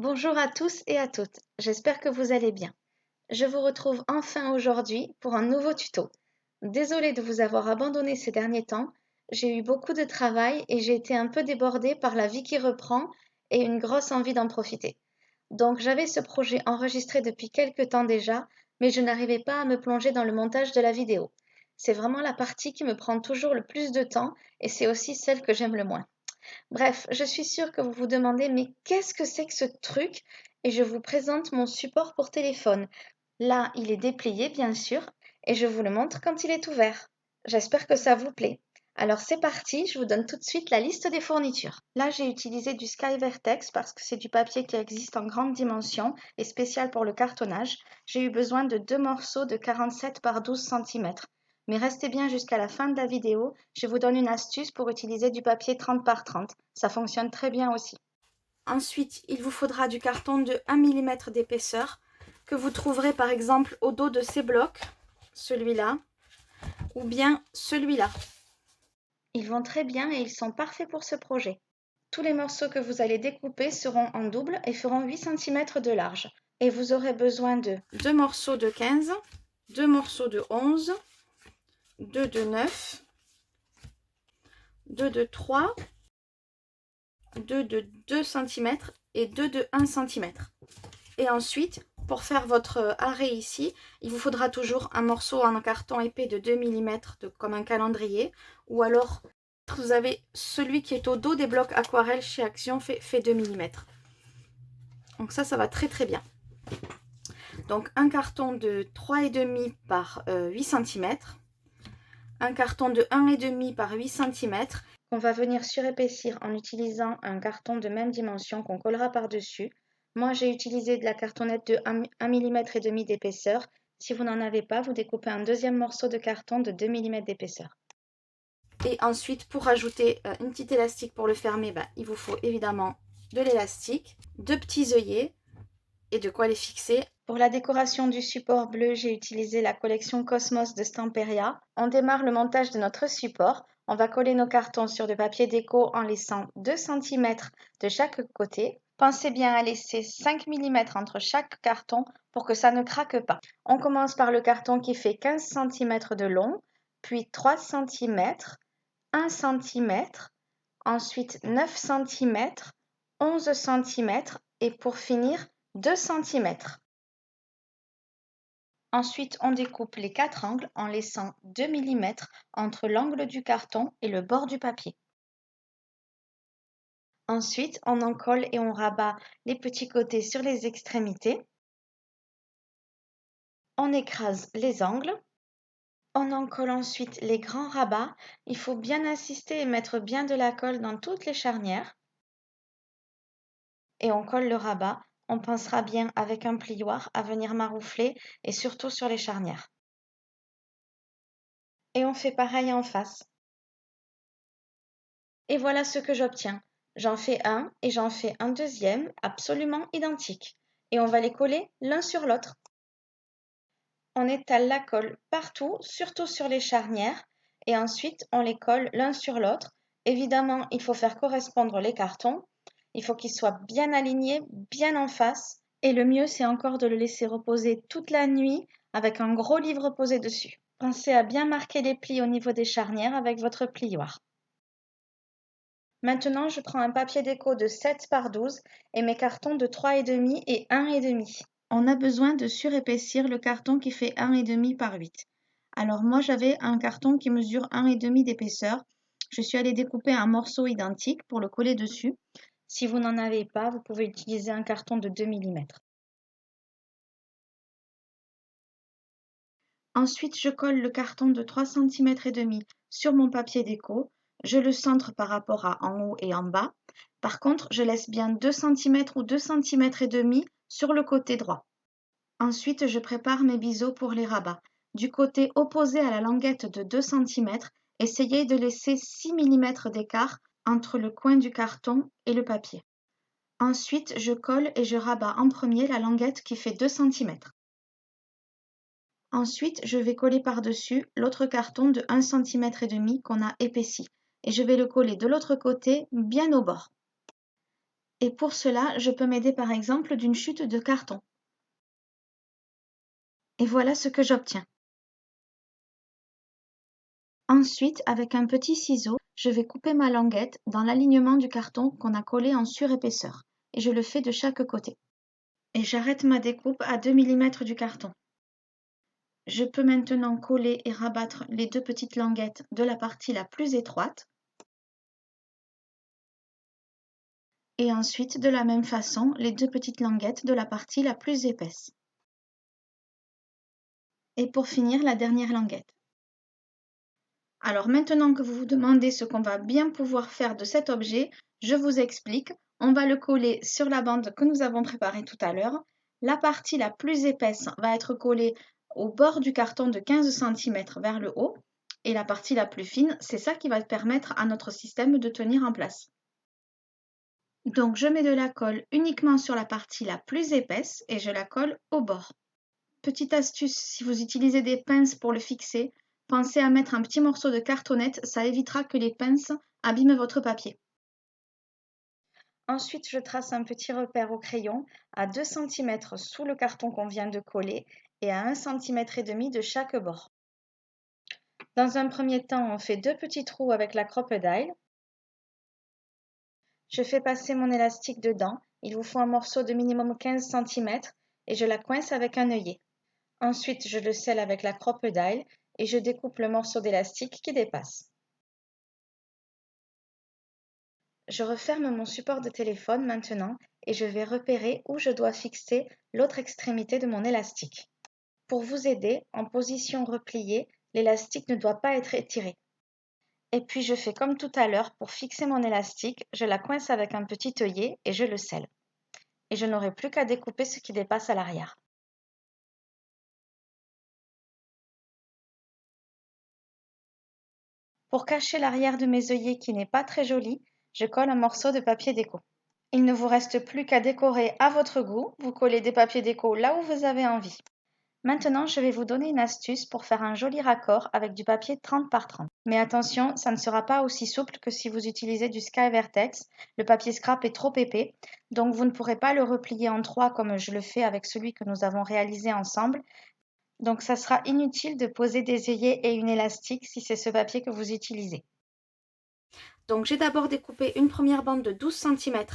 Bonjour à tous et à toutes, j'espère que vous allez bien. Je vous retrouve enfin aujourd'hui pour un nouveau tuto. Désolée de vous avoir abandonné ces derniers temps, j'ai eu beaucoup de travail et j'ai été un peu débordée par la vie qui reprend et une grosse envie d'en profiter. Donc j'avais ce projet enregistré depuis quelques temps déjà, mais je n'arrivais pas à me plonger dans le montage de la vidéo. C'est vraiment la partie qui me prend toujours le plus de temps et c'est aussi celle que j'aime le moins. Bref, je suis sûre que vous vous demandez, mais qu'est-ce que c'est que ce truc? Et je vous présente mon support pour téléphone. Là, il est déplié, bien sûr, et je vous le montre quand il est ouvert. J'espère que ça vous plaît. Alors c'est parti, je vous donne tout de suite la liste des fournitures. Là, j'ai utilisé du Skyvertex parce que c'est du papier qui existe en grande dimension et spécial pour le cartonnage. J'ai eu besoin de 2 morceaux de 47 par 12 cm. Mais restez bien jusqu'à la fin de la vidéo, je vous donne une astuce pour utiliser du papier 30 par 30. Ça fonctionne très bien aussi. Ensuite, il vous faudra du carton de 1 mm d'épaisseur que vous trouverez par exemple au dos de ces blocs, celui-là, ou bien celui-là. Ils vont très bien et ils sont parfaits pour ce projet. Tous les morceaux que vous allez découper seront en double et feront 8 cm de large. Et vous aurez besoin de 2 morceaux de 15, 2 morceaux de 11, 2 de 9, 2 de 3, 2 de 2 cm et 2 de 1 cm. Et ensuite, pour faire votre arrêt ici, il vous faudra toujours un morceau en carton épais de 2 mm comme un calendrier, ou alors vous avez celui qui est au dos des blocs aquarelle chez Action fait 2 mm. Donc ça va très très bien. Donc un carton de 3,5 par 8 cm, un carton de 1,5 par 8 cm, qu'on va venir surépaissir en utilisant un carton de même dimension qu'on collera par-dessus. Moi, j'ai utilisé de la cartonnette de 1,5 mm d'épaisseur. Si vous n'en avez pas, vous découpez un deuxième morceau de carton de 2 mm d'épaisseur. Et ensuite, pour ajouter une petite élastique pour le fermer, il vous faut évidemment de l'élastique, 2 petits œillets et de quoi les fixer. Pour la décoration du support bleu, j'ai utilisé la collection Cosmos de Stamperia. On démarre le montage de notre support. On va coller nos cartons sur du papier déco en laissant 2 cm de chaque côté. Pensez bien à laisser 5 mm entre chaque carton pour que ça ne craque pas. On commence par le carton qui fait 15 cm de long, puis 3 cm, 1 cm, ensuite 9 cm, 11 cm et pour finir 2 cm. Ensuite, on découpe les 4 angles en laissant 2 mm entre l'angle du carton et le bord du papier. Ensuite, on en colle et on rabat les petits côtés sur les extrémités. On écrase les angles. On en colle ensuite les grands rabats. Il faut bien insister et mettre bien de la colle dans toutes les charnières. Et on colle le rabat. On pensera bien avec un plioir à venir maroufler et surtout sur les charnières. Et on fait pareil en face. Et voilà ce que j'obtiens. J'en fais un et j'en fais un deuxième absolument identique. Et on va les coller l'un sur l'autre. On étale la colle partout, surtout sur les charnières, et ensuite on les colle l'un sur l'autre. Évidemment, il faut faire correspondre les cartons. Il faut qu'ils soient bien alignés, bien en face. Et le mieux, c'est encore de le laisser reposer toute la nuit avec un gros livre posé dessus. Pensez à bien marquer les plis au niveau des charnières avec votre plioir. Maintenant, je prends un papier déco de 7 par 12 et mes cartons de 3,5 et 1,5. On a besoin de surépaissir le carton qui fait 1,5 par 8. Alors moi, j'avais un carton qui mesure 1,5 d'épaisseur. Je suis allée découper un morceau identique pour le coller dessus. Si vous n'en avez pas, vous pouvez utiliser un carton de 2 mm. Ensuite, je colle le carton de 3,5 cm sur mon papier déco. Je le centre par rapport à en haut et en bas. Par contre, je laisse bien 2 cm ou 2 cm et demi sur le côté droit. Ensuite, je prépare mes biseaux pour les rabats. Du côté opposé à la languette de 2 cm, essayez de laisser 6 mm d'écart entre le coin du carton et le papier. Ensuite, je colle et je rabats en premier la languette qui fait 2 cm. Ensuite, je vais coller par-dessus l'autre carton de 1,5 cm qu'on a épaissi et je vais le coller de l'autre côté bien au bord. Et pour cela, je peux m'aider par exemple d'une chute de carton. Et voilà ce que j'obtiens. Ensuite, avec un petit ciseau, je vais couper ma languette dans l'alignement du carton qu'on a collé en surépaisseur. Et je le fais de chaque côté. Et j'arrête ma découpe à 2 mm du carton. Je peux maintenant coller et rabattre les deux petites languettes de la partie la plus étroite. Et ensuite, de la même façon, les deux petites languettes de la partie la plus épaisse. Et pour finir, la dernière languette. Alors maintenant que vous vous demandez ce qu'on va bien pouvoir faire de cet objet, je vous explique. On va le coller sur la bande que nous avons préparée tout à l'heure. La partie la plus épaisse va être collée au bord du carton de 15 cm vers le haut. Et la partie la plus fine, c'est ça qui va permettre à notre système de tenir en place. Donc je mets de la colle uniquement sur la partie la plus épaisse et je la colle au bord. Petite astuce, si vous utilisez des pinces pour le fixer, pensez à mettre un petit morceau de cartonnette, ça évitera que les pinces abîment votre papier. Ensuite, je trace un petit repère au crayon à 2 cm sous le carton qu'on vient de coller et à 1,5 cm de chaque bord. Dans un premier temps, on fait 2 petits trous avec la crocodile. Je fais passer mon élastique dedans, il vous faut un morceau de minimum 15 cm et je la coince avec un œillet. Ensuite, je le scelle avec la crocodile et je découpe le morceau d'élastique qui dépasse. Je referme mon support de téléphone maintenant et je vais repérer où je dois fixer l'autre extrémité de mon élastique. Pour vous aider, en position repliée, l'élastique ne doit pas être étiré. Et puis je fais comme tout à l'heure, pour fixer mon élastique, je la coince avec un petit œillet et je le scelle. Et je n'aurai plus qu'à découper ce qui dépasse à l'arrière. Pour cacher l'arrière de mes œillets qui n'est pas très joli, je colle un morceau de papier déco. Il ne vous reste plus qu'à décorer à votre goût. Vous collez des papiers déco là où vous avez envie. Maintenant, je vais vous donner une astuce pour faire un joli raccord avec du papier 30 par 30. Mais attention, ça ne sera pas aussi souple que si vous utilisez du Sky Vertex. Le papier scrap est trop épais, donc vous ne pourrez pas le replier en 3 comme je le fais avec celui que nous avons réalisé ensemble. Donc ça sera inutile de poser des œillets et une élastique si c'est ce papier que vous utilisez. Donc j'ai d'abord découpé une première bande de 12 cm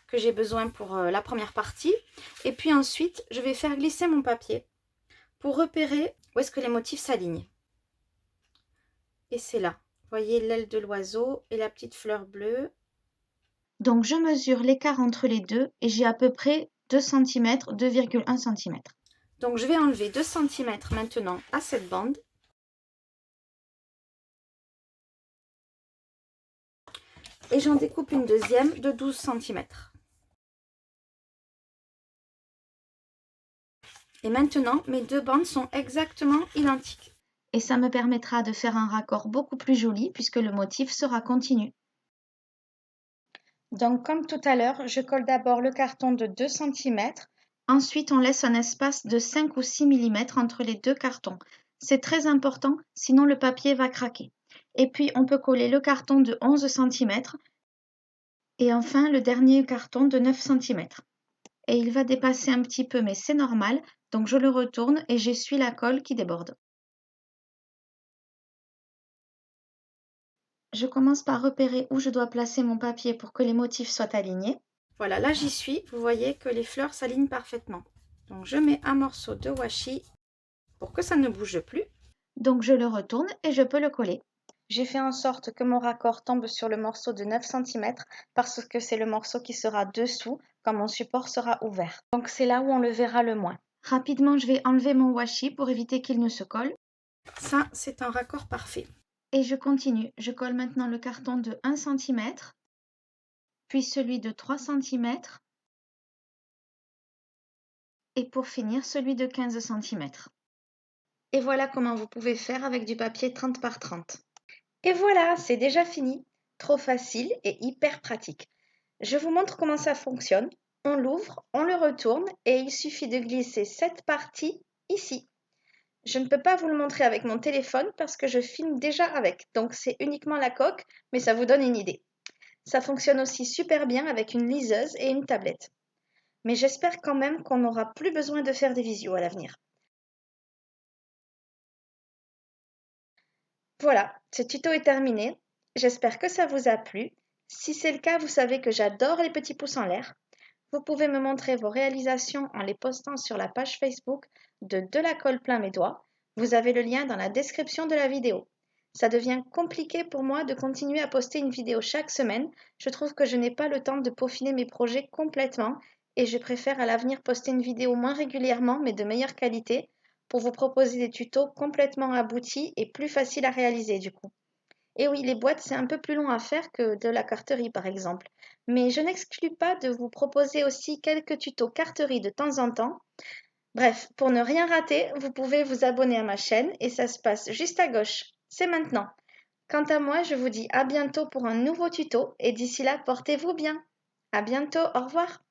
que j'ai besoin pour la première partie. Et puis ensuite, je vais faire glisser mon papier pour repérer où est-ce que les motifs s'alignent. Et c'est là. Vous voyez l'aile de l'oiseau et la petite fleur bleue. Donc je mesure l'écart entre les deux et j'ai à peu près 2 cm, 2,1 cm. Donc je vais enlever 2 cm maintenant à cette bande. Et j'en découpe une deuxième de 12 cm. Et maintenant, mes deux bandes sont exactement identiques. Et ça me permettra de faire un raccord beaucoup plus joli puisque le motif sera continu. Donc comme tout à l'heure, je colle d'abord le carton de 2 cm. Ensuite, on laisse un espace de 5 ou 6 mm entre les deux cartons. C'est très important, sinon le papier va craquer. Et puis, on peut coller le carton de 11 cm. Et enfin, le dernier carton de 9 cm. Et il va dépasser un petit peu, mais c'est normal. Donc je le retourne et j'essuie la colle qui déborde. Je commence par repérer où je dois placer mon papier pour que les motifs soient alignés. Voilà, là j'y suis. Vous voyez que les fleurs s'alignent parfaitement. Donc je mets un morceau de washi pour que ça ne bouge plus. Donc je le retourne et je peux le coller. J'ai fait en sorte que mon raccord tombe sur le morceau de 9 cm parce que c'est le morceau qui sera dessous quand mon support sera ouvert. Donc c'est là où on le verra le moins. Rapidement, je vais enlever mon washi pour éviter qu'il ne se colle. Ça, c'est un raccord parfait. Et je continue. Je colle maintenant le carton de 1 cm, puis celui de 3 cm, et pour finir, celui de 15 cm. Et voilà comment vous pouvez faire avec du papier 30 par 30. Et voilà, c'est déjà fini. Trop facile et hyper pratique. Je vous montre comment ça fonctionne. On l'ouvre, on le retourne et il suffit de glisser cette partie ici. Je ne peux pas vous le montrer avec mon téléphone parce que je filme déjà avec. Donc c'est uniquement la coque, mais ça vous donne une idée. Ça fonctionne aussi super bien avec une liseuse et une tablette. Mais j'espère quand même qu'on n'aura plus besoin de faire des visios à l'avenir. Voilà, ce tuto est terminé. J'espère que ça vous a plu. Si c'est le cas, vous savez que j'adore les petits pouces en l'air. Vous pouvez me montrer vos réalisations en les postant sur la page Facebook de la colle plein mes doigts. Vous avez le lien dans la description de la vidéo. Ça devient compliqué pour moi de continuer à poster une vidéo chaque semaine. Je trouve que je n'ai pas le temps de peaufiner mes projets complètement et je préfère à l'avenir poster une vidéo moins régulièrement mais de meilleure qualité pour vous proposer des tutos complètement aboutis et plus faciles à réaliser du coup. Et oui, les boîtes, c'est un peu plus long à faire que de la carterie, par exemple. Mais je n'exclus pas de vous proposer aussi quelques tutos carterie de temps en temps. Bref, pour ne rien rater, vous pouvez vous abonner à ma chaîne et ça se passe juste à gauche. C'est maintenant. Quant à moi, je vous dis à bientôt pour un nouveau tuto et d'ici là, portez-vous bien. À bientôt, au revoir.